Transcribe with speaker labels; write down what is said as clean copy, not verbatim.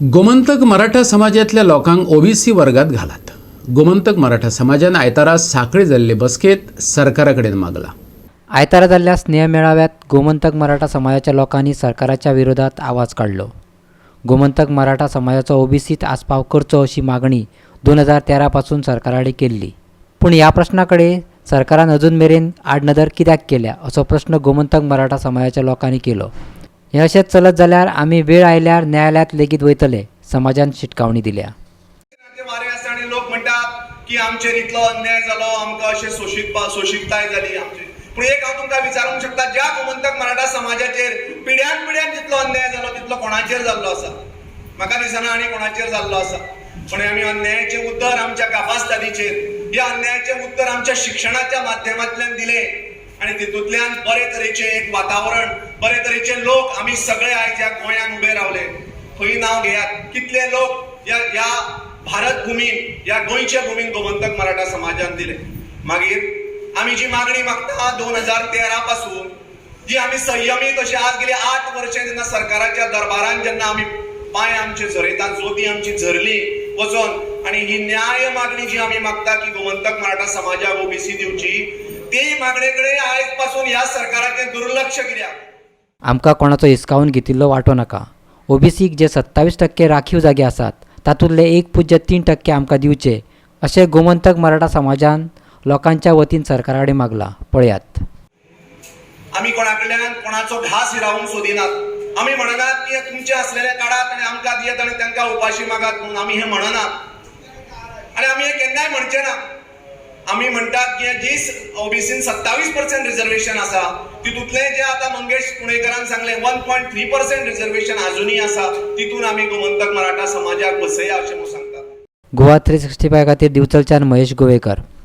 Speaker 1: गोमंतक मराठा समाजातल्या लोकांक ओबीसी वर्गात घालात। गोमंतक मराठा समाजान आयतारा साखळी जाल्ले बसकेत सरकारा कडेन मागला।
Speaker 2: आयतारा जाल्ल्या स्नेह मेळाव्यात गोमंतक मराठा समाजाच्या लोकांनी सरकाराच्या विरोधात आवाज काढलो। गोमंतक मराठा समाजाचो ओबीसीत आस्पाव करचो अशी मागणी 2013 पासून सरकाराकडे केल्ली, पूण ह्या प्रश्नाकडे सरकारान अजून मेरेन आडनदर कित्याक केल्या असो प्रश्न गोमंतक मराठा समाजाच्या लोकांनी केलो। हे अशेंच चलत जाल्यार आमी वेळ आयल्यार न्यायालयात लेगीत वयतले, समाजान शिटकावणी दिल्या।
Speaker 3: लोक म्हणतात की आमचेर इतलो अन्याय जालो, आमकां अशें सोशीकताय जाली आमची। पूण एक हांव तुमकां विचारूंक शकता, ज्या गोमंतक मराठा समाजाचेर पिढ्यान पिढ्यान जितलो अन्याय जालो तितलो कोणाचेर जाल्लो आसा? म्हाका दिसना आनी कोणाचेर जाल्लो आसा। पण आमी अन्यायाचें उत्तर आमच्या कापास्तादीचेर, ह्या अन्यायाचें उत्तर आमच्या शिक्षणाच्या माध्यमांतल्यान दिले आणि तितूंतल्यान बरे तरेचे एक वातावरण, बरे तरेचे लोक आमी सगळे आयज ह्या गोंयांत उबे रावले। खंय नांव घेयात, कितले लोक ह्या भारत भूमीन, ह्या गोंयच्या भूमीन गोमंतक मराठा समाजान दिले। मागीर आमी जी मागणी मागता 2013 पासून, जी आमी संयमीत अशी आज गेली 8 वर्षे जेन्ना सरकाराच्या दरबारान जेन्ना आमी पांय आमचे झरयता, जोती आमची झरली वचोन, आणि ही न्याय मागणी जी आमी मागता की गोमंतक मराठा समाजाक ओबीसी दिवची, ती मागणेकडे आयज पासून ह्या सरकाराचें दुर्लक्ष कित्याक?
Speaker 2: आमकां कोणाचो हिसकावून घेतिल्लो वांटो नाका। ओबीसीक जे 27% राखीव जागे आसात तातूंतले 1.3% आमकां दिवचे अशें गोमंतक मराठा समाजान लोकांच्या वतीन सरकारा कडेन मागला। पळयात।
Speaker 3: आमी कोणाकडल्यान कोणाचो घास हिरावूंक सोदिनात। आमी म्हणनात की तुमचे असलेले काढात आणि आमकां दियात आणि तांकां उपाशी मागात म्हणून आमी हे म्हणनात आणि आमी हे केन्नाय म्हणचे ना। आमी म्हणटात की जी ओबीसीन 27% रिजर्वेशन आसा तितूंतले जे आता मंगेश कुणेकरान सांगले 1.3% रिजर्वेशन अजूनही आसा, तितून आमी गोमंतक मराठा समाजाक बसया अशें सांगतात।
Speaker 2: गोवा 365 खातीर दिवचलच्यान महेश गोवेकर।